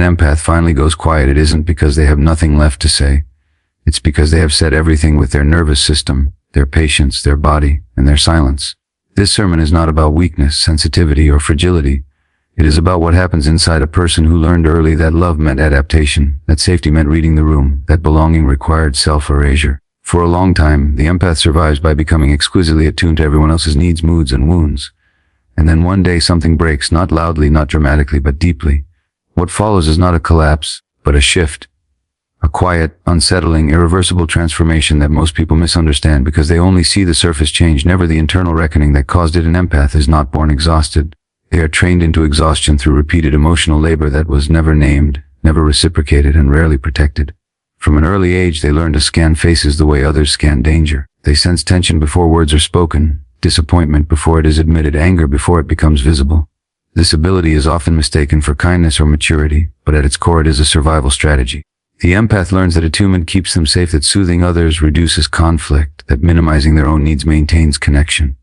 an empath finally goes quiet, it isn't because they have nothing left to say. It's because they have said everything with their nervous system, their patience, their body, and their silence. This sermon is not about weakness, sensitivity, or fragility. It is about what happens inside a person who learned early that love meant adaptation, that safety meant reading the room, that belonging required self-erasure. For a long time, the empath survives by becoming exquisitely attuned to everyone else's needs, moods, and wounds. And then one day something breaks, not loudly, not dramatically, but deeply. What follows is not a collapse, but a shift. A quiet, unsettling, irreversible transformation that most people misunderstand because they only see the surface change, never the internal reckoning that caused it. An empath is not born exhausted. They are trained into exhaustion through repeated emotional labor that was never named, never reciprocated, and rarely protected. From an early age, they learn to scan faces the way others scan danger. They sense tension before words are spoken, disappointment before it is admitted, anger before it becomes visible. This ability is often mistaken for kindness or maturity, but at its core it is a survival strategy. The empath learns that attunement keeps them safe, that soothing others reduces conflict, that minimizing their own needs maintains connection.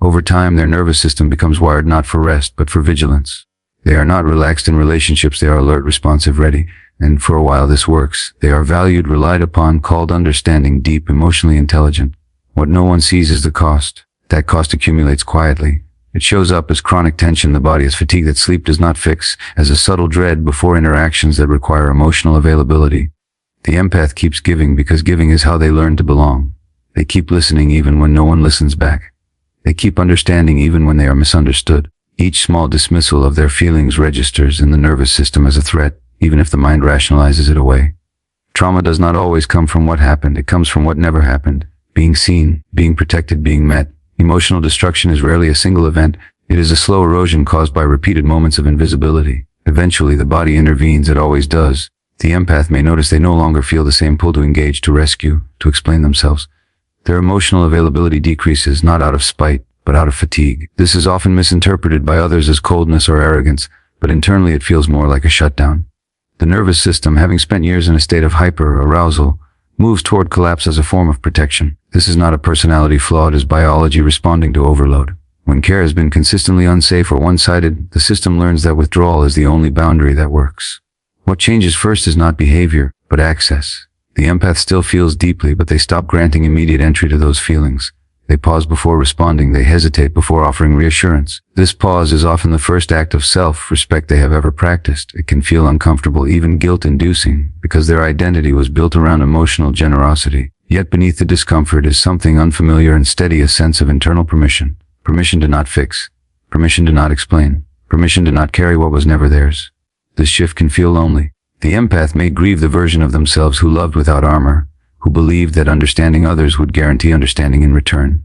Over time, their nervous system becomes wired not for rest, but for vigilance. They are not relaxed in relationships, they are alert, responsive, ready. And for a while this works. They are valued, relied upon, called understanding, deep, emotionally intelligent. What no one sees is the cost. That cost accumulates quietly. It shows up as chronic tension, the body, as fatigue that sleep does not fix, as a subtle dread before interactions that require emotional availability. The empath keeps giving because giving is how they learn to belong. They keep listening even when no one listens back. They keep understanding even when they are misunderstood. Each small dismissal of their feelings registers in the nervous system as a threat, even if the mind rationalizes it away. Trauma does not always come from what happened, it comes from what never happened. Being seen, being protected, being met. Emotional destruction is rarely a single event. It is a slow erosion caused by repeated moments of invisibility. Eventually, the body intervenes, it always does. The empath may notice they no longer feel the same pull to engage, to rescue, to explain themselves. Their emotional availability decreases, not out of spite, but out of fatigue. This is often misinterpreted by others as coldness or arrogance, but internally it feels more like a shutdown. The nervous system, having spent years in a state of hyper-arousal, moves toward collapse as a form of protection. This is not a personality flaw, it is biology responding to overload. When care has been consistently unsafe or one-sided, the system learns that withdrawal is the only boundary that works. What changes first is not behavior, but access. The empath still feels deeply, but they stop granting immediate entry to those feelings. They pause before responding, they hesitate before offering reassurance. This pause is often the first act of self-respect they have ever practiced. It can feel uncomfortable, even guilt-inducing, because their identity was built around emotional generosity. Yet beneath the discomfort is something unfamiliar and steady, a sense of internal permission. Permission to not fix. Permission to not explain. Permission to not carry what was never theirs. This shift can feel lonely. The empath may grieve the version of themselves who loved without armor, who believed that understanding others would guarantee understanding in return.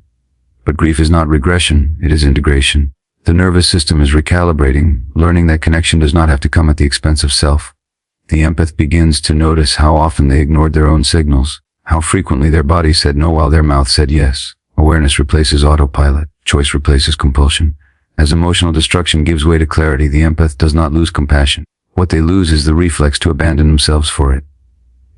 But grief is not regression, it is integration. The nervous system is recalibrating, learning that connection does not have to come at the expense of self. The empath begins to notice how often they ignored their own signals, how frequently their body said no while their mouth said yes. Awareness replaces autopilot, choice replaces compulsion. As emotional destruction gives way to clarity, the empath does not lose compassion. What they lose is the reflex to abandon themselves for it.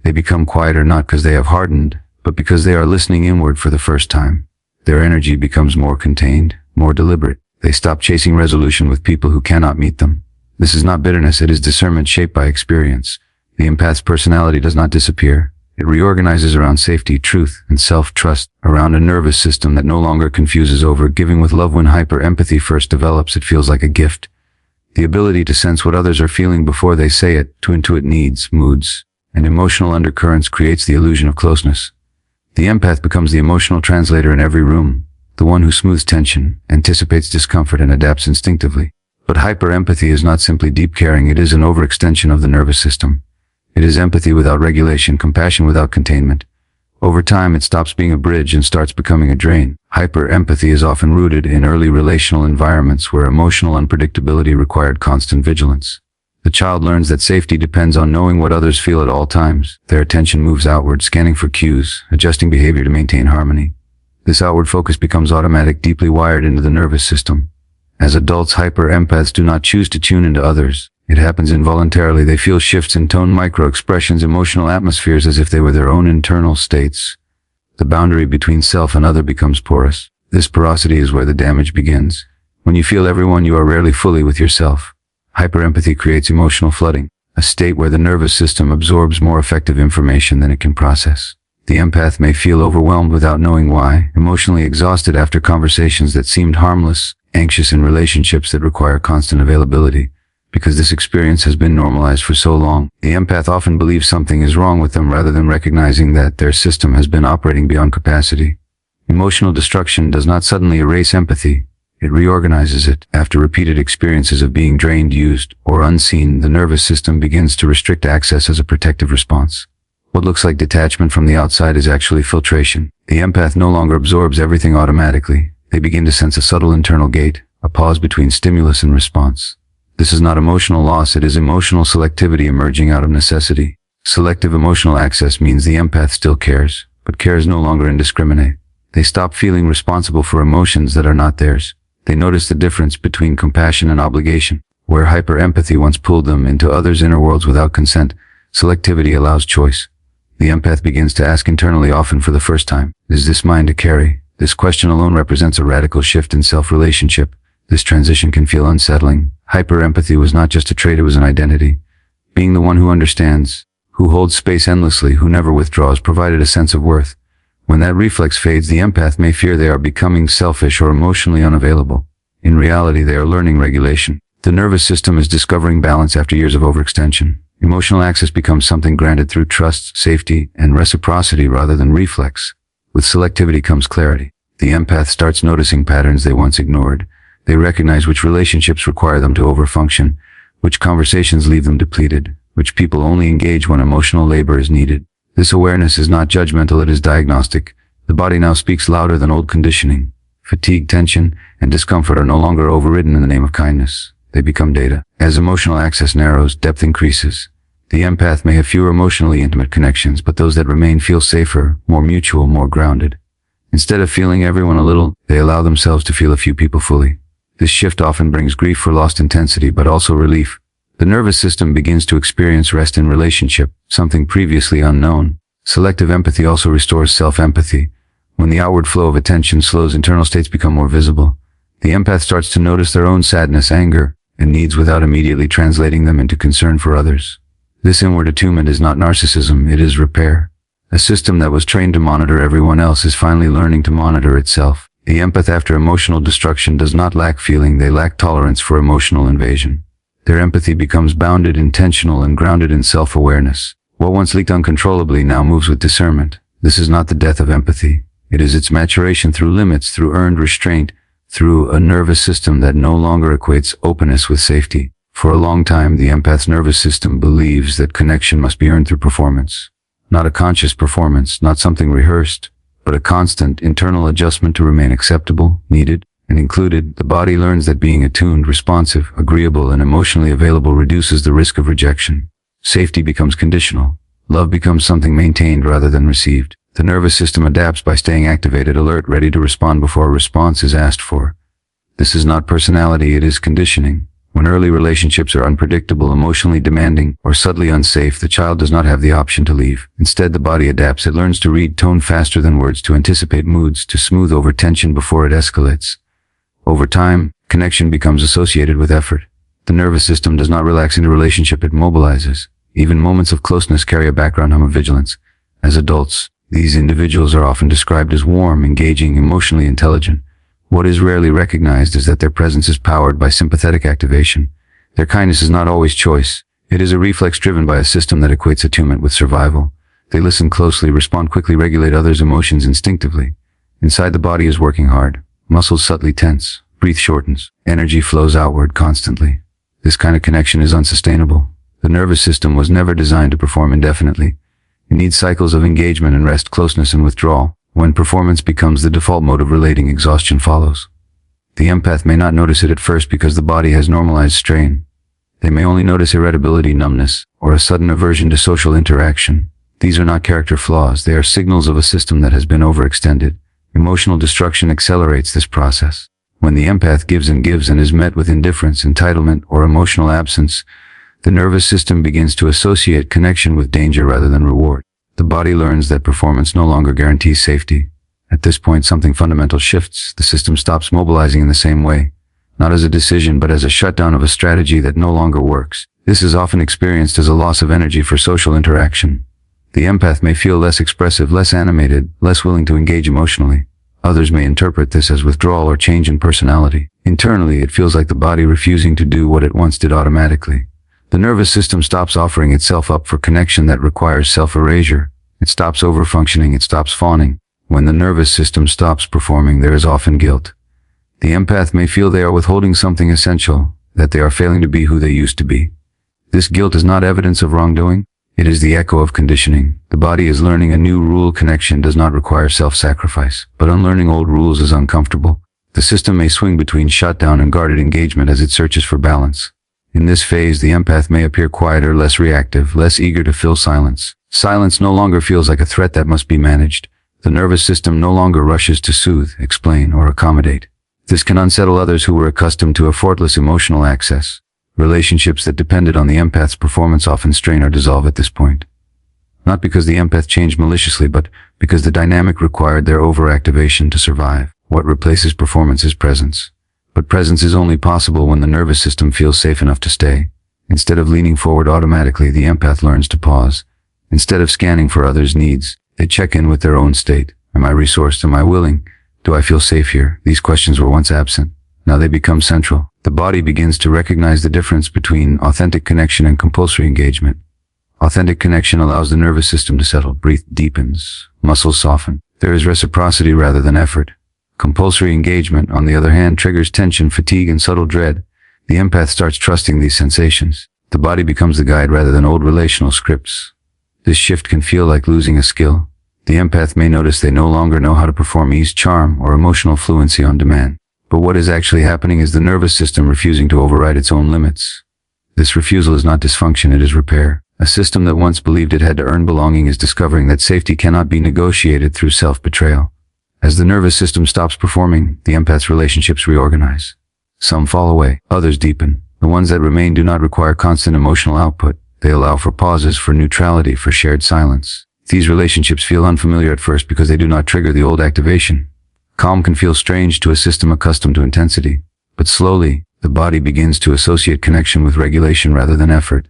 They become quieter not because they have hardened, but because they are listening inward for the first time. Their energy becomes more contained, more deliberate. They stop chasing resolution with people who cannot meet them. This is not bitterness, it is discernment shaped by experience. The empath's personality does not disappear. It reorganizes around safety, truth, and self-trust, around a nervous system that no longer confuses over giving with love. When hyper-empathy first develops, it feels like a gift. The ability to sense what others are feeling before they say it, to intuit needs, moods, and emotional undercurrents creates the illusion of closeness. The empath becomes the emotional translator in every room, the one who smooths tension, anticipates discomfort, and adapts instinctively. But hyper-empathy is not simply deep caring, it is an overextension of the nervous system. It is empathy without regulation, compassion without containment. Over time, it stops being a bridge and starts becoming a drain. Hyper-empathy is often rooted in early relational environments where emotional unpredictability required constant vigilance. The child learns that safety depends on knowing what others feel at all times. Their attention moves outward, scanning for cues, adjusting behavior to maintain harmony. This outward focus becomes automatic, deeply wired into the nervous system. As adults, hyper-empaths do not choose to tune into others. It happens involuntarily. They feel shifts in tone, micro-expressions, emotional atmospheres as if they were their own internal states. The boundary between self and other becomes porous. This porosity is where the damage begins. When you feel everyone, you are rarely fully with yourself. Hyperempathy creates emotional flooding. a state where the nervous system absorbs more effective information than it can process. The empath may feel overwhelmed without knowing why, emotionally exhausted after conversations that seemed harmless, anxious in relationships that require constant availability. Because this experience has been normalized for so long, the empath often believes something is wrong with them rather than recognizing that their system has been operating beyond capacity. Emotional destruction does not suddenly erase empathy. It reorganizes it. After repeated experiences of being drained, used, or unseen, the nervous system begins to restrict access as a protective response. What looks like detachment from the outside is actually filtration. The empath no longer absorbs everything automatically. They begin to sense a subtle internal gate, a pause between stimulus and response. This is not emotional loss, it is emotional selectivity emerging out of necessity. Selective emotional access means the empath still cares, but cares no longer indiscriminate. They stop feeling responsible for emotions that are not theirs. They notice the difference between compassion and obligation. Where hyper-empathy once pulled them into others' inner worlds without consent, selectivity allows choice. The empath begins to ask internally, often for the first time, is this mine to carry? This question alone represents a radical shift in self-relationship. This transition can feel unsettling. Hyper-empathy was not just a trait, it was an identity. Being the one who understands, who holds space endlessly, who never withdraws, provided a sense of worth. When that reflex fades, the empath may fear they are becoming selfish or emotionally unavailable. In reality, they are learning regulation. The nervous system is discovering balance after years of overextension. Emotional access becomes something granted through trust, safety, and reciprocity rather than reflex. With selectivity comes clarity. The empath starts noticing patterns they once ignored. They recognize which relationships require them to overfunction, which conversations leave them depleted, which people only engage when emotional labor is needed. This awareness is not judgmental, it is diagnostic. The body now speaks louder than old conditioning. Fatigue, tension, and discomfort are no longer overridden in the name of kindness. They become data. As emotional access narrows, depth increases. The empath may have fewer emotionally intimate connections, but those that remain feel safer, more mutual, more grounded. Instead of feeling everyone a little, they allow themselves to feel a few people fully. This shift often brings grief for lost intensity, but also relief. The nervous system begins to experience rest in relationship, something previously unknown. Selective empathy also restores self-empathy. When the outward flow of attention slows, internal states become more visible. The empath starts to notice their own sadness, anger, and needs without immediately translating them into concern for others. This inward attunement is not narcissism, it is repair. A system that was trained to monitor everyone else is finally learning to monitor itself. The empath after emotional destruction does not lack feeling, they lack tolerance for emotional invasion. Their empathy becomes bounded, intentional, and grounded in self-awareness. What once leaked uncontrollably now moves with discernment. This is not the death of empathy. It is its maturation through limits, through earned restraint, through a nervous system that no longer equates openness with safety. For a long time, the empath's nervous system believes that connection must be earned through performance. Not a conscious performance, not something rehearsed, but a constant internal adjustment to remain acceptable, needed, and included. The body learns that being attuned, responsive, agreeable, and emotionally available reduces the risk of rejection. Safety becomes conditional. Love becomes something maintained rather than received. The nervous system adapts by staying activated, alert, ready to respond before a response is asked for. This is not personality, it is conditioning. When early relationships are unpredictable, emotionally demanding, or subtly unsafe, the child does not have the option to leave. Instead, the body adapts. It learns to read tone faster than words, to anticipate moods, to smooth over tension before it escalates. Over time, connection becomes associated with effort. The nervous system does not relax into relationship, it mobilizes. Even moments of closeness carry a background hum of vigilance. As adults, these individuals are often described as warm, engaging, emotionally intelligent. What is rarely recognized is that their presence is powered by sympathetic activation. Their kindness is not always choice. It is a reflex driven by a system that equates attunement with survival. They listen closely, respond quickly, regulate others' emotions instinctively. Inside, the body is working hard. Muscles subtly tense. Breath shortens. Energy flows outward constantly. This kind of connection is unsustainable. The nervous system was never designed to perform indefinitely. It needs cycles of engagement and rest, closeness and withdrawal. When performance becomes the default mode of relating, exhaustion follows. The empath may not notice it at first because the body has normalized strain. They may only notice irritability, numbness, or a sudden aversion to social interaction. These are not character flaws, they are signals of a system that has been overextended. Emotional destruction accelerates this process. When the empath gives and is met with indifference, entitlement, or emotional absence, the nervous system begins to associate connection with danger rather than reward. The body learns that performance no longer guarantees safety. At this point, something fundamental shifts. The system stops mobilizing in the same way, not as a decision, but as a shutdown of a strategy that no longer works. This is often experienced as a loss of energy for social interaction. The empath may feel less expressive, less animated, less willing to engage emotionally. Others may interpret this as withdrawal or change in personality. Internally, it feels like the body refusing to do what it once did automatically. The nervous system stops offering itself up for connection that requires self-erasure. It stops overfunctioning, it stops fawning. When the nervous system stops performing, there is often guilt. The empath may feel they are withholding something essential, that they are failing to be who they used to be. This guilt is not evidence of wrongdoing. It is the echo of conditioning. The body is learning a new rule. Connection does not require self-sacrifice, but unlearning old rules is uncomfortable. The system may swing between shutdown and guarded engagement as it searches for balance. In this phase, the empath may appear quieter, less reactive, less eager to fill silence. Silence no longer feels like a threat that must be managed. The nervous system no longer rushes to soothe, explain, or accommodate. This can unsettle others who were accustomed to effortless emotional access. Relationships that depended on the empath's performance often strain or dissolve at this point. Not because the empath changed maliciously, but because the dynamic required their overactivation to survive. What replaces performance is presence. But presence is only possible when the nervous system feels safe enough to stay. Instead of leaning forward automatically, the empath learns to pause. Instead of scanning for others' needs, they check in with their own state. Am I resourced? Am I willing? Do I feel safe here? These questions were once absent. Now they become central. The body begins to recognize the difference between authentic connection and compulsory engagement. Authentic connection allows the nervous system to settle. Breath deepens. Muscles soften. There is reciprocity rather than effort. Compulsory engagement, on the other hand, triggers tension, fatigue, and subtle dread. The empath starts trusting these sensations. The body becomes the guide rather than old relational scripts. This shift can feel like losing a skill. The empath may notice they no longer know how to perform ease, charm, or emotional fluency on demand. But what is actually happening is the nervous system refusing to override its own limits. This refusal is not dysfunction, it is repair. A system that once believed it had to earn belonging is discovering that safety cannot be negotiated through self-betrayal. As the nervous system stops performing, the empath's relationships reorganize. Some fall away, others deepen. The ones that remain do not require constant emotional output. They allow for pauses, for neutrality, for shared silence. These relationships feel unfamiliar at first because they do not trigger the old activation. Calm can feel strange to a system accustomed to intensity. But slowly, the body begins to associate connection with regulation rather than effort.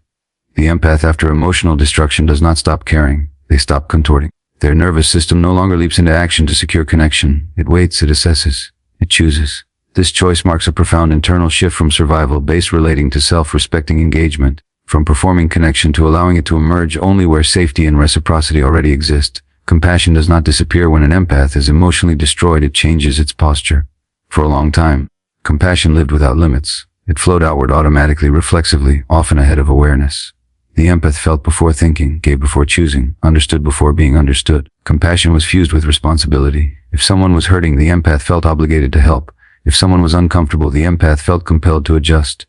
The empath, after emotional destruction, does not stop caring. They stop contorting. Their nervous system no longer leaps into action to secure connection. It waits, it assesses, it chooses. This choice marks a profound internal shift from survival-based relating to self-respecting engagement, from performing connection to allowing it to emerge only where safety and reciprocity already exist. Compassion does not disappear when an empath is emotionally destroyed, it changes its posture. For a long time, compassion lived without limits. It flowed outward automatically, reflexively, often ahead of awareness. The empath felt before thinking, gave before choosing, understood before being understood. Compassion was fused with responsibility. If someone was hurting, the empath felt obligated to help. If someone was uncomfortable, the empath felt compelled to adjust.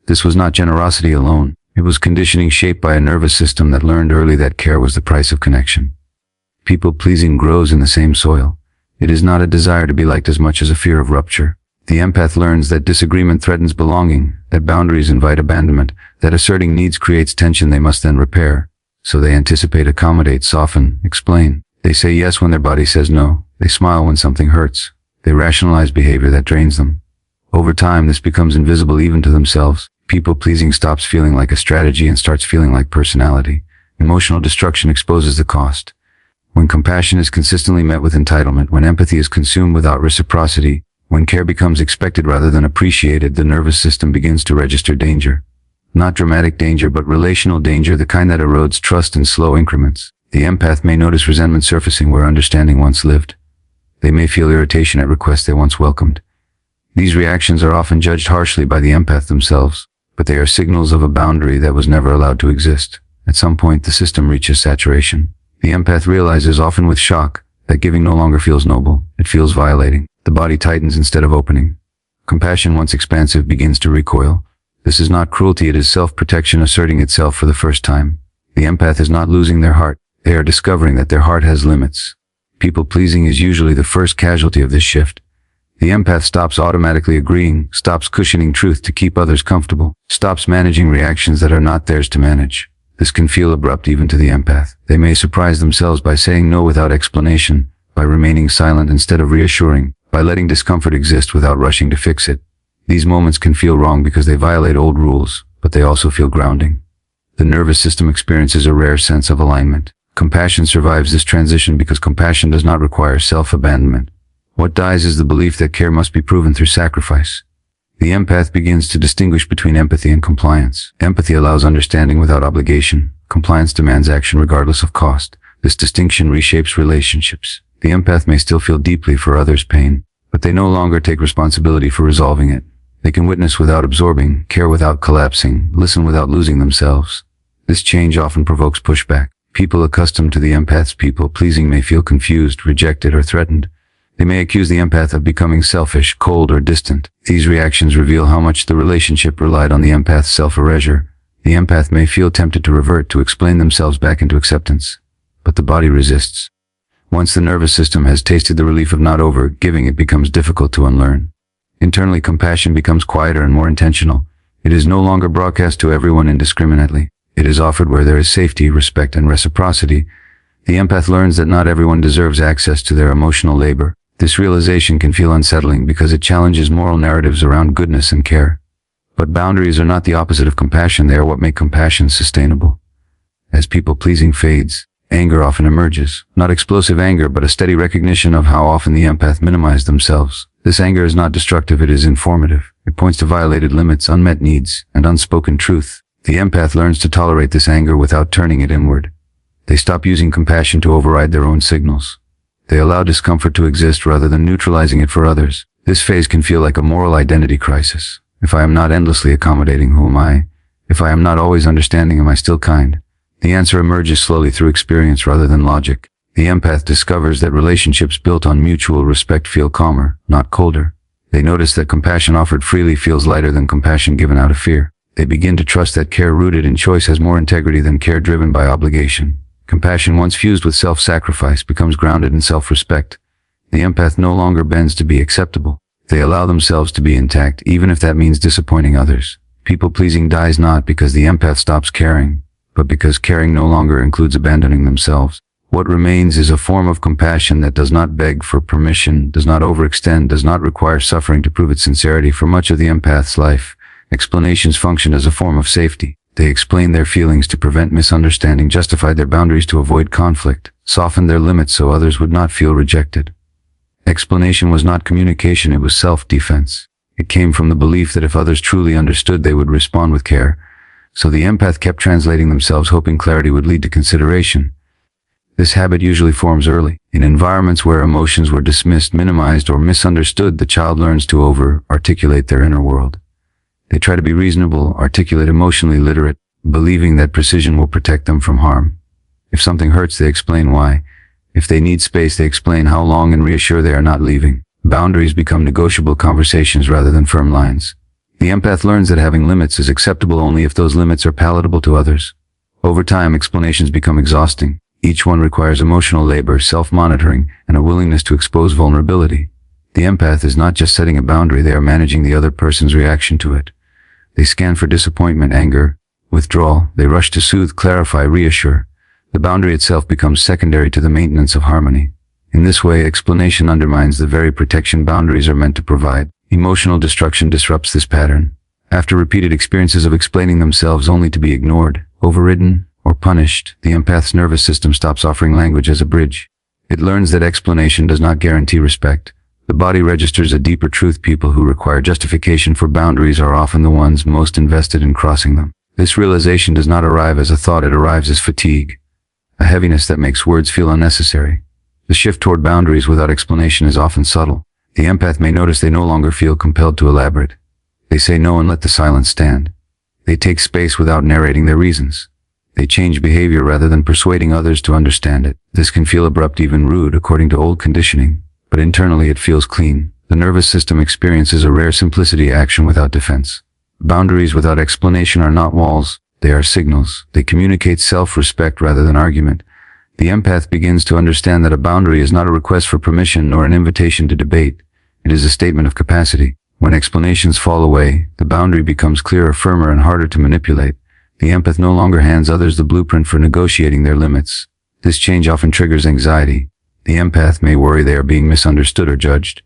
This was not generosity alone. It was conditioning shaped by a nervous system that learned early that care was the price of connection. People-pleasing grows in the same soil. It is not a desire to be liked as much as a fear of rupture. The empath learns that disagreement threatens belonging, that boundaries invite abandonment, that asserting needs creates tension they must then repair. So they anticipate, accommodate, soften, explain. They say yes when their body says no. They smile when something hurts. They rationalize behavior that drains them. Over time, this becomes invisible even to themselves. People-pleasing stops feeling like a strategy and starts feeling like personality. Emotional destruction exposes the cost. When compassion is consistently met with entitlement, when empathy is consumed without reciprocity, when care becomes expected rather than appreciated, the nervous system begins to register danger. Not dramatic danger, but relational danger, the kind that erodes trust in slow increments. The empath may notice resentment surfacing where understanding once lived. They may feel irritation at requests they once welcomed. These reactions are often judged harshly by the empath themselves, but they are signals of a boundary that was never allowed to exist. At some point, the system reaches saturation. The empath realizes, often with shock, that giving no longer feels noble. It feels violating. The body tightens instead of opening. Compassion, once expansive, begins to recoil. This is not cruelty, it is self-protection asserting itself for the first time. The empath is not losing their heart. They are discovering that their heart has limits. People-pleasing is usually the first casualty of this shift. The empath stops automatically agreeing, stops cushioning truth to keep others comfortable, stops managing reactions that are not theirs to manage. This can feel abrupt even to the empath. They may surprise themselves by saying no without explanation, by remaining silent instead of reassuring, by letting discomfort exist without rushing to fix it. These moments can feel wrong because they violate old rules, but they also feel grounding. The nervous system experiences a rare sense of alignment. Compassion survives this transition because compassion does not require self-abandonment. What dies is the belief that care must be proven through sacrifice. The empath begins to distinguish between empathy and compliance. Empathy allows understanding without obligation. Compliance demands action regardless of cost. This distinction reshapes relationships. The empath may still feel deeply for others' pain, but they no longer take responsibility for resolving it. They can witness without absorbing, care without collapsing, listen without losing themselves. This change often provokes pushback. People accustomed to the empath's people-pleasing may feel confused, rejected, or threatened. They may accuse the empath of becoming selfish, cold, or distant. These reactions reveal how much the relationship relied on the empath's self-erasure. The empath may feel tempted to revert, to explain themselves back into acceptance. But the body resists. Once the nervous system has tasted the relief of not over-giving, it becomes difficult to unlearn. Internally, compassion becomes quieter and more intentional. It is no longer broadcast to everyone indiscriminately. It is offered where there is safety, respect, and reciprocity. The empath learns that not everyone deserves access to their emotional labor. This realization can feel unsettling because it challenges moral narratives around goodness and care. But boundaries are not the opposite of compassion. They are what make compassion sustainable. As people-pleasing fades, anger often emerges. Not explosive anger, but a steady recognition of how often the empath minimized themselves. This anger is not destructive, it is informative. It points to violated limits, unmet needs, and unspoken truth. The empath learns to tolerate this anger without turning it inward. They stop using compassion to override their own signals. They allow discomfort to exist rather than neutralizing it for others. This phase can feel like a moral identity crisis. If I am not endlessly accommodating, who am I? If I am not always understanding, am I still kind? The answer emerges slowly through experience rather than logic. The empath discovers that relationships built on mutual respect feel calmer, not colder. They notice that compassion offered freely feels lighter than compassion given out of fear. They begin to trust that care rooted in choice has more integrity than care driven by obligation. Compassion, once fused with self-sacrifice, becomes grounded in self-respect. The empath no longer bends to be acceptable. They allow themselves to be intact, even if that means disappointing others. People-pleasing dies not because the empath stops caring, but because caring no longer includes abandoning themselves. What remains is a form of compassion that does not beg for permission, does not overextend, does not require suffering to prove its sincerity. For much of the empath's life, explanations function as a form of safety. They explain their feelings to prevent misunderstanding, justified their boundaries to avoid conflict, softened their limits so others would not feel rejected. Explanation was not communication, it was self-defense. It came from the belief that if others truly understood, they would respond with care. So the empath kept translating themselves, hoping clarity would lead to consideration. This habit usually forms early. In environments where emotions were dismissed, minimized, or misunderstood, the child learns to over-articulate their inner world. They try to be reasonable, articulate, emotionally literate, believing that precision will protect them from harm. If something hurts, they explain why. If they need space, they explain how long and reassure they are not leaving. Boundaries become negotiable conversations rather than firm lines. The empath learns that having limits is acceptable only if those limits are palatable to others. Over time, explanations become exhausting. Each one requires emotional labor, self-monitoring, and a willingness to expose vulnerability. The empath is not just setting a boundary, they are managing the other person's reaction to it. They scan for disappointment, anger, withdrawal. They rush to soothe, clarify, reassure. The boundary itself becomes secondary to the maintenance of harmony. In this way, explanation undermines the very protection boundaries are meant to provide. Emotional destruction disrupts this pattern. After repeated experiences of explaining themselves only to be ignored, overridden, or punished, the empath's nervous system stops offering language as a bridge. It learns that explanation does not guarantee respect. The body registers a deeper truth. People who require justification for boundaries are often the ones most invested in crossing them. This realization does not arrive as a thought, it arrives as fatigue, a heaviness that makes words feel unnecessary. The shift toward boundaries without explanation is often subtle. The empath may notice they no longer feel compelled to elaborate. They say no and let the silence stand. They take space without narrating their reasons. They change behavior rather than persuading others to understand it. This can feel abrupt, even rude, according to old conditioning, but internally it feels clean. The nervous system experiences a rare simplicity, action without defense. Boundaries without explanation are not walls, they are signals. They communicate self-respect rather than argument. The empath begins to understand that a boundary is not a request for permission nor an invitation to debate. It is a statement of capacity. When explanations fall away, the boundary becomes clearer, firmer, and harder to manipulate. The empath no longer hands others the blueprint for negotiating their limits. This change often triggers anxiety. The empath may worry they are being misunderstood or judged.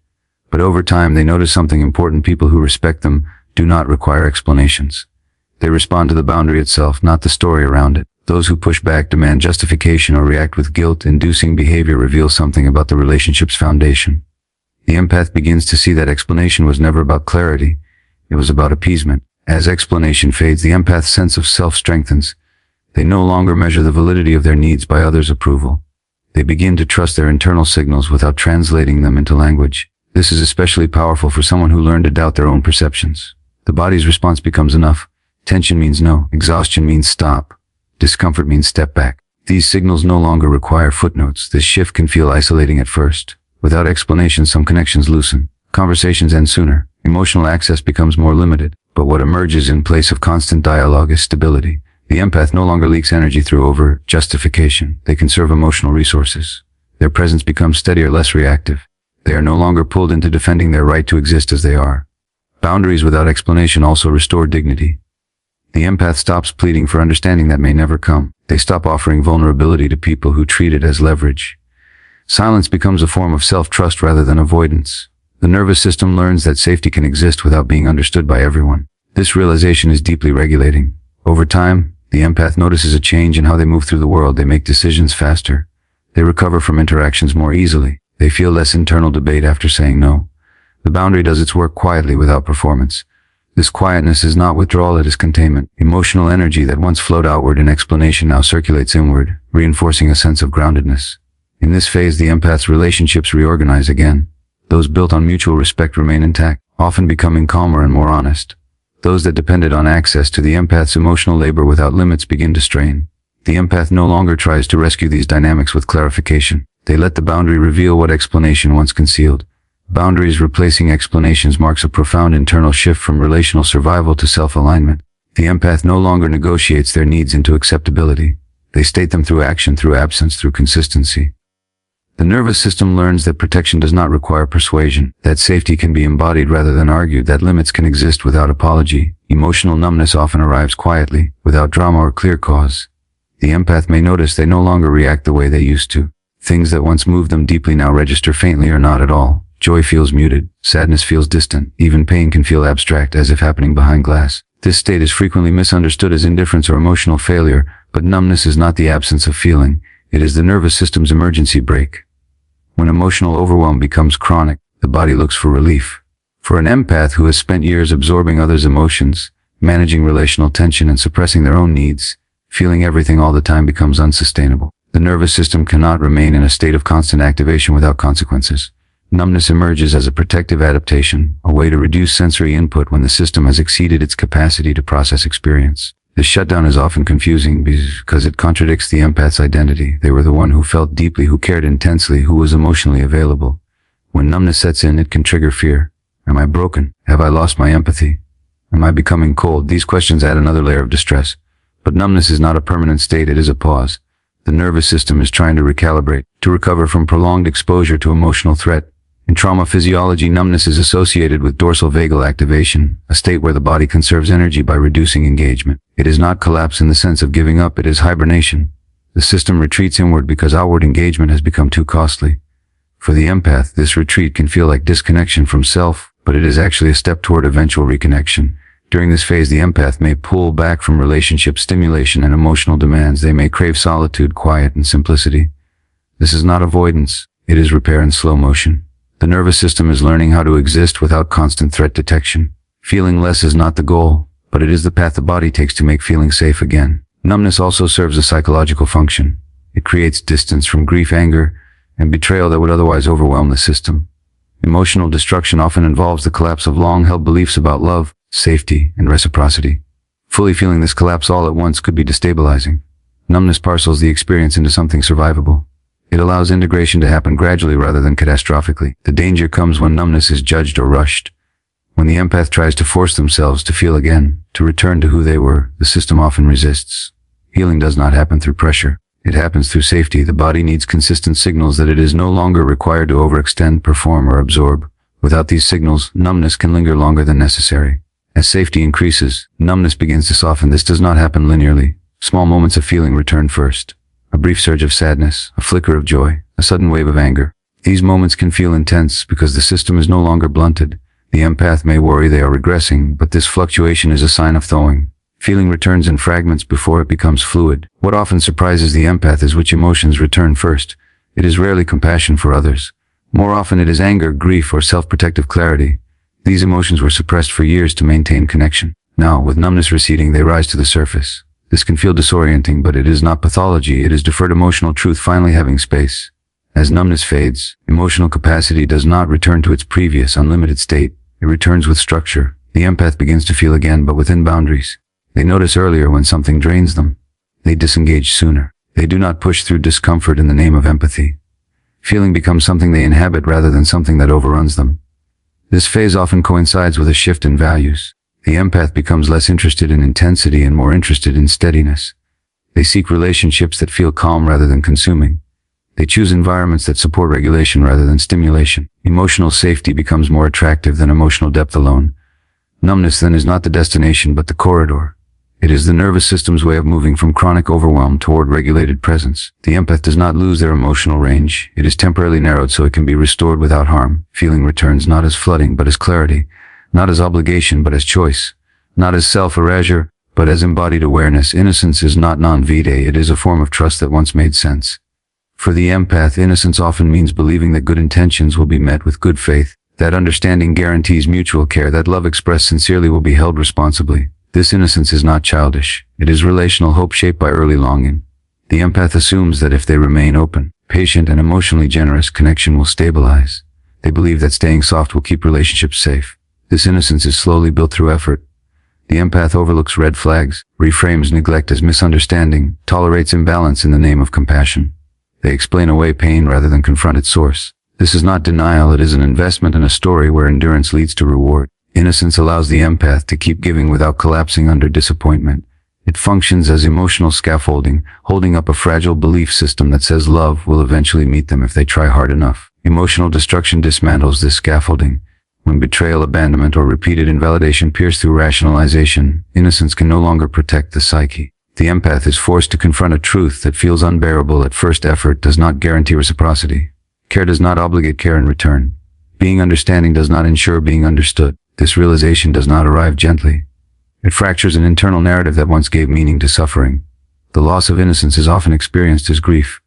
But over time, they notice something important. People who respect them do not require explanations. They respond to the boundary itself, not the story around it. Those who push back, demand justification, or react with guilt-inducing behavior reveal something about the relationship's foundation. The empath begins to see that explanation was never about clarity. It was about appeasement. As explanation fades, the empath's sense of self strengthens. They no longer measure the validity of their needs by others' approval. They begin to trust their internal signals without translating them into language. This is especially powerful for someone who learned to doubt their own perceptions. The body's response becomes enough. Tension means no. Exhaustion means stop. Discomfort means step back. These signals no longer require footnotes. This shift can feel isolating at first. Without explanation, some connections loosen. Conversations end sooner. Emotional access becomes more limited. But what emerges in place of constant dialogue is stability. The empath no longer leaks energy through over-justification. They conserve emotional resources. Their presence becomes steadier, less reactive. They are no longer pulled into defending their right to exist as they are. Boundaries without explanation also restore dignity. The empath stops pleading for understanding that may never come. They stop offering vulnerability to people who treat it as leverage. Silence becomes a form of self-trust rather than avoidance. The nervous system learns that safety can exist without being understood by everyone. This realization is deeply regulating. Over time, the empath notices a change in how they move through the world. They make decisions faster. They recover from interactions more easily. They feel less internal debate after saying no. The boundary does its work quietly without performance. This quietness is not withdrawal, it is containment. Emotional energy that once flowed outward in explanation now circulates inward, reinforcing a sense of groundedness. In this phase, the empath's relationships reorganize again. Those built on mutual respect remain intact, often becoming calmer and more honest. Those that depended on access to the empath's emotional labor without limits begin to strain. The empath no longer tries to rescue these dynamics with clarification. They let the boundary reveal what explanation once concealed. Boundaries replacing explanations marks a profound internal shift from relational survival to self-alignment. The empath no longer negotiates their needs into acceptability. They state them through action, through absence, through consistency. The nervous system learns that protection does not require persuasion, that safety can be embodied rather than argued, that limits can exist without apology. Emotional numbness often arrives quietly, without drama or clear cause. The empath may notice they no longer react the way they used to. Things that once moved them deeply now register faintly or not at all. Joy feels muted, sadness feels distant, even pain can feel abstract, as if happening behind glass. This state is frequently misunderstood as indifference or emotional failure, but numbness is not the absence of feeling. It is the nervous system's emergency brake. When emotional overwhelm becomes chronic, the body looks for relief. For an empath who has spent years absorbing others' emotions, managing relational tension and suppressing their own needs, feeling everything all the time becomes unsustainable. The nervous system cannot remain in a state of constant activation without consequences. Numbness emerges as a protective adaptation, a way to reduce sensory input when the system has exceeded its capacity to process experience. This shutdown is often confusing because it contradicts the empath's identity. They were the one who felt deeply, who cared intensely, who was emotionally available. When numbness sets in, it can trigger fear. Am I broken? Have I lost my empathy? Am I becoming cold? These questions add another layer of distress. But numbness is not a permanent state, it is a pause. The nervous system is trying to recalibrate, to recover from prolonged exposure to emotional threat. In trauma physiology, numbness is associated with dorsal vagal activation, a state where the body conserves energy by reducing engagement. It is not collapse in the sense of giving up, it is hibernation. The system retreats inward because outward engagement has become too costly. For the empath, this retreat can feel like disconnection from self, but it is actually a step toward eventual reconnection. During this phase, the empath may pull back from relationship stimulation and emotional demands. They may crave solitude, quiet, and simplicity. This is not avoidance, it is repair in slow motion. The nervous system is learning how to exist without constant threat detection. Feeling less is not the goal, but it is the path the body takes to make feeling safe again. Numbness also serves a psychological function. It creates distance from grief, anger, and betrayal that would otherwise overwhelm the system. Emotional destruction often involves the collapse of long-held beliefs about love, safety, and reciprocity. Fully feeling this collapse all at once could be destabilizing. Numbness parcels the experience into something survivable. It allows integration to happen gradually rather than catastrophically. The danger comes when numbness is judged or rushed. When the empath tries to force themselves to feel again, to return to who they were, the system often resists. Healing does not happen through pressure. It happens through safety. The body needs consistent signals that it is no longer required to overextend, perform, or absorb. Without these signals, numbness can linger longer than necessary. As safety increases, numbness begins to soften. This does not happen linearly. Small moments of feeling return first. A brief surge of sadness, a flicker of joy, a sudden wave of anger. These moments can feel intense because the system is no longer blunted. The empath may worry they are regressing, but this fluctuation is a sign of thawing. Feeling returns in fragments before it becomes fluid. What often surprises the empath is which emotions return first. It is rarely compassion for others. More often it is anger, grief, or self-protective clarity. These emotions were suppressed for years to maintain connection. Now, with numbness receding, they rise to the surface. This can feel disorienting, but it is not pathology. It is deferred emotional truth finally having space. As numbness fades, emotional capacity does not return to its previous unlimited state. It returns with structure. The empath begins to feel again, but within boundaries. They notice earlier when something drains them. They disengage sooner. They do not push through discomfort in the name of empathy. Feeling becomes something they inhabit rather than something that overruns them. This phase often coincides with a shift in values. The empath becomes less interested in intensity and more interested in steadiness. They seek relationships that feel calm rather than consuming. They choose environments that support regulation rather than stimulation. Emotional safety becomes more attractive than emotional depth alone. Numbness then is not the destination but the corridor. It is the nervous system's way of moving from chronic overwhelm toward regulated presence. The empath does not lose their emotional range. It is temporarily narrowed so it can be restored without harm. Feeling returns not as flooding but as clarity, not as obligation but as choice, not as self-erasure but as embodied awareness. Innocence is not non-vitae, it is a form of trust that once made sense. For the empath, innocence often means believing that good intentions will be met with good faith, that understanding guarantees mutual care, that love expressed sincerely will be held responsibly. This innocence is not childish. It is relational hope shaped by early longing. The empath assumes that if they remain open, patient, and emotionally generous, connection will stabilize. They believe that staying soft will keep relationships safe. This innocence is slowly built through effort. The empath overlooks red flags, reframes neglect as misunderstanding, tolerates imbalance in the name of compassion. They explain away pain rather than confront its source. This is not denial, it is an investment in a story where endurance leads to reward. Innocence allows the empath to keep giving without collapsing under disappointment. It functions as emotional scaffolding, holding up a fragile belief system that says love will eventually meet them if they try hard enough. Emotional destruction dismantles this scaffolding. When betrayal, abandonment, or repeated invalidation pierce through rationalization, innocence can no longer protect the psyche. The empath is forced to confront a truth that feels unbearable at first. Effort does not guarantee reciprocity. Care does not obligate care in return. Being understanding does not ensure being understood. This realization does not arrive gently. It fractures an internal narrative that once gave meaning to suffering. The loss of innocence is often experienced as grief.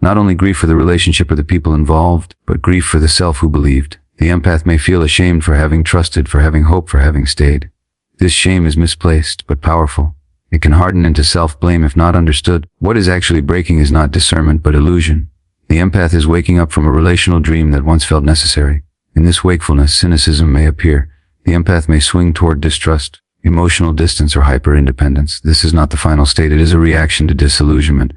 Not only grief for the relationship or the people involved, but grief for the self who believed. The empath may feel ashamed for having trusted, for having hoped, for having stayed. This shame is misplaced, but powerful. It can harden into self-blame if not understood. What is actually breaking is not discernment, but illusion. The empath is waking up from a relational dream that once felt necessary. In this wakefulness, cynicism may appear. The empath may swing toward distrust, emotional distance, or hyper-independence. This is not the final state, it is a reaction to disillusionment.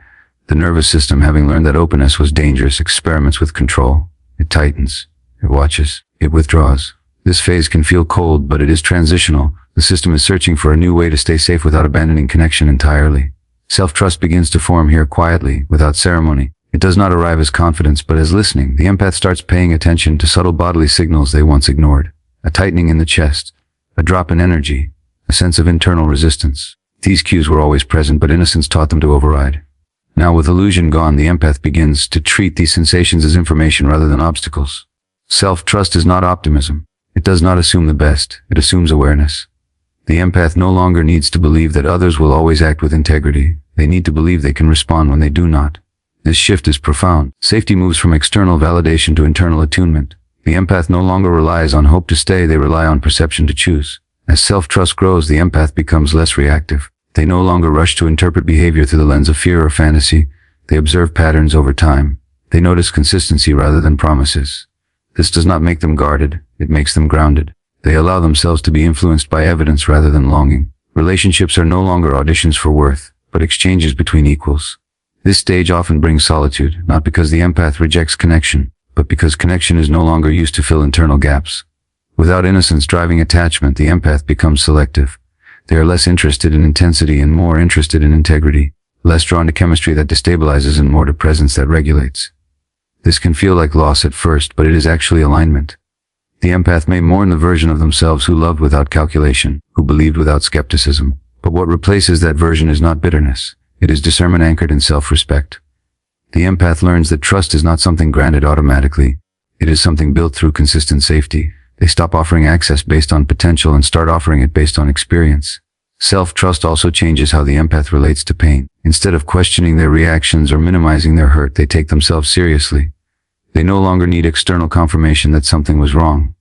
The nervous system, having learned that openness was dangerous, experiments with control. It tightens, it watches, it withdraws. This phase can feel cold, but it is transitional. The system is searching for a new way to stay safe without abandoning connection entirely. Self-trust begins to form here quietly, without ceremony. It does not arrive as confidence, but as listening. The empath starts paying attention to subtle bodily signals they once ignored. A tightening in the chest, a drop in energy, a sense of internal resistance. These cues were always present, but innocence taught them to override. Now, with illusion gone, the empath begins to treat these sensations as information rather than obstacles. Self-trust is not optimism. It does not assume the best, it assumes awareness. The empath no longer needs to believe that others will always act with integrity. They need to believe they can respond when they do not. This shift is profound. Safety moves from external validation to internal attunement. The empath no longer relies on hope to stay, they rely on perception to choose. As self-trust grows, the empath becomes less reactive. They no longer rush to interpret behavior through the lens of fear or fantasy. They observe patterns over time. They notice consistency rather than promises. This does not make them guarded, it makes them grounded. They allow themselves to be influenced by evidence rather than longing. Relationships are no longer auditions for worth, but exchanges between equals. This stage often brings solitude, not because the empath rejects connection, but because connection is no longer used to fill internal gaps. Without innocence driving attachment, the empath becomes selective. They are less interested in intensity and more interested in integrity, less drawn to chemistry that destabilizes and more to presence that regulates. This can feel like loss at first, but it is actually alignment. The empath may mourn the version of themselves who loved without calculation, who believed without skepticism. But what replaces that version is not bitterness. It is discernment anchored in self-respect. The empath learns that trust is not something granted automatically. It is something built through consistent safety. They stop offering access based on potential and start offering it based on experience. Self-trust also changes how the empath relates to pain. Instead of questioning their reactions or minimizing their hurt, they take themselves seriously. They no longer need external confirmation that something was wrong.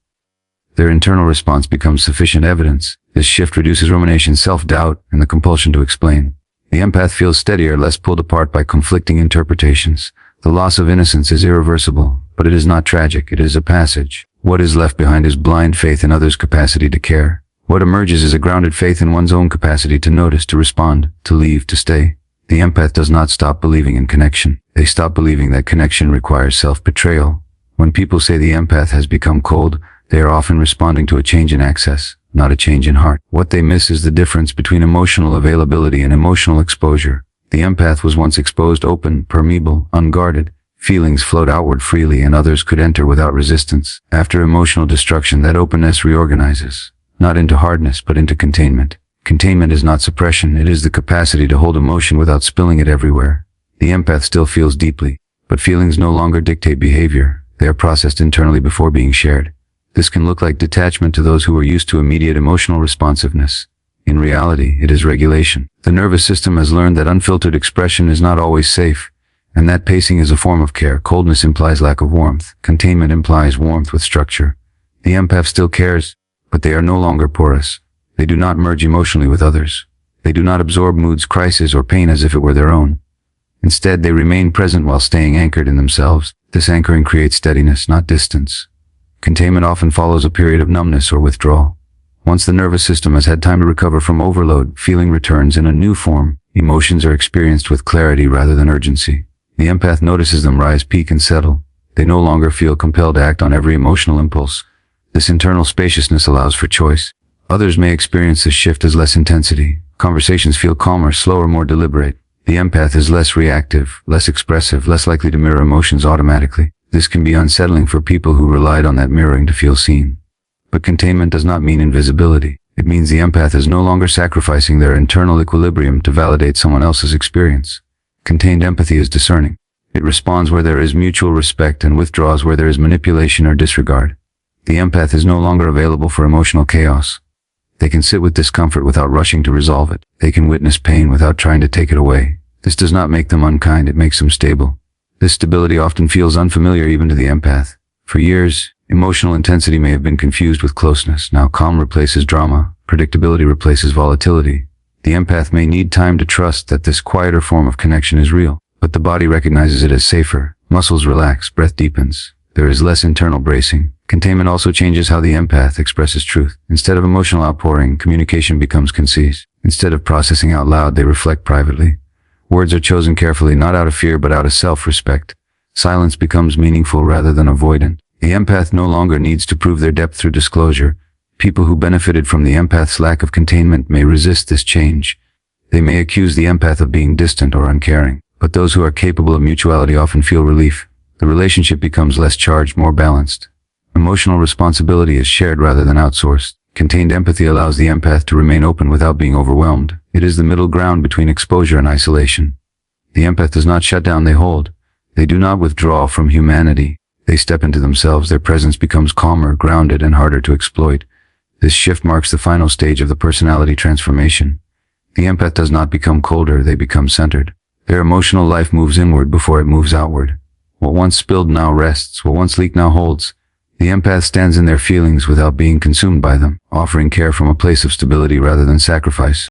Their internal response becomes sufficient evidence. This shift reduces rumination, self-doubt, and the compulsion to explain. The empath feels steadier, less pulled apart by conflicting interpretations. The loss of innocence is irreversible, but it is not tragic. It is a passage. What is left behind is blind faith in others' capacity to care. What emerges is a grounded faith in one's own capacity to notice, to respond, to leave, to stay. The empath does not stop believing in connection. They stop believing that connection requires self-betrayal. When people say the empath has become cold, they are often responding to a change in access, not a change in heart. What they miss is the difference between emotional availability and emotional exposure. The empath was once exposed, open, permeable, unguarded. Feelings flowed outward freely and others could enter without resistance. After emotional destruction, that openness reorganizes, not into hardness but into containment. Containment is not suppression, it is the capacity to hold emotion without spilling it everywhere. The empath still feels deeply, but feelings no longer dictate behavior. They are processed internally before being shared. This can look like detachment to those who are used to immediate emotional responsiveness. In reality, it is regulation. The nervous system has learned that unfiltered expression is not always safe, and that pacing is a form of care. Coldness implies lack of warmth. Containment implies warmth with structure. The empath still cares, but they are no longer porous. They do not merge emotionally with others. They do not absorb moods, crises, or pain as if it were their own. Instead, they remain present while staying anchored in themselves. This anchoring creates steadiness, not distance. Containment often follows a period of numbness or withdrawal. Once the nervous system has had time to recover from overload, feeling returns in a new form. Emotions are experienced with clarity rather than urgency. The empath notices them rise, peak, and settle. They no longer feel compelled to act on every emotional impulse. This internal spaciousness allows for choice. Others may experience this shift as less intensity. Conversations feel calmer, slower, more deliberate. The empath is less reactive, less expressive, less likely to mirror emotions automatically. This can be unsettling for people who relied on that mirroring to feel seen. But containment does not mean invisibility. It means the empath is no longer sacrificing their internal equilibrium to validate someone else's experience. Contained empathy is discerning. It responds where there is mutual respect and withdraws where there is manipulation or disregard. The empath is no longer available for emotional chaos. They can sit with discomfort without rushing to resolve it. They can witness pain without trying to take it away. This does not make them unkind, it makes them stable. This stability often feels unfamiliar even to the empath. For years, emotional intensity may have been confused with closeness. Now calm replaces drama. Predictability replaces volatility. The empath may need time to trust that this quieter form of connection is real, but the body recognizes it as safer. Muscles relax, breath deepens. There is less internal bracing. Containment also changes how the empath expresses truth. Instead of emotional outpouring, communication becomes concise. Instead of processing out loud, they reflect privately. Words are chosen carefully, not out of fear but out of self-respect. Silence becomes meaningful rather than avoidant. The empath no longer needs to prove their depth through disclosure. People who benefited from the empath's lack of containment may resist this change. They may accuse the empath of being distant or uncaring. But those who are capable of mutuality often feel relief. The relationship becomes less charged, more balanced. Emotional responsibility is shared rather than outsourced. Contained empathy allows the empath to remain open without being overwhelmed. It is the middle ground between exposure and isolation. The empath does not shut down, they hold. They do not withdraw from humanity. They step into themselves. Their presence becomes calmer, grounded, and harder to exploit. This shift marks the final stage of the personality transformation. The empath does not become colder, they become centered. Their emotional life moves inward before it moves outward. What once spilled now rests, what once leaked now holds. The empath stands in their feelings without being consumed by them, offering care from a place of stability rather than sacrifice.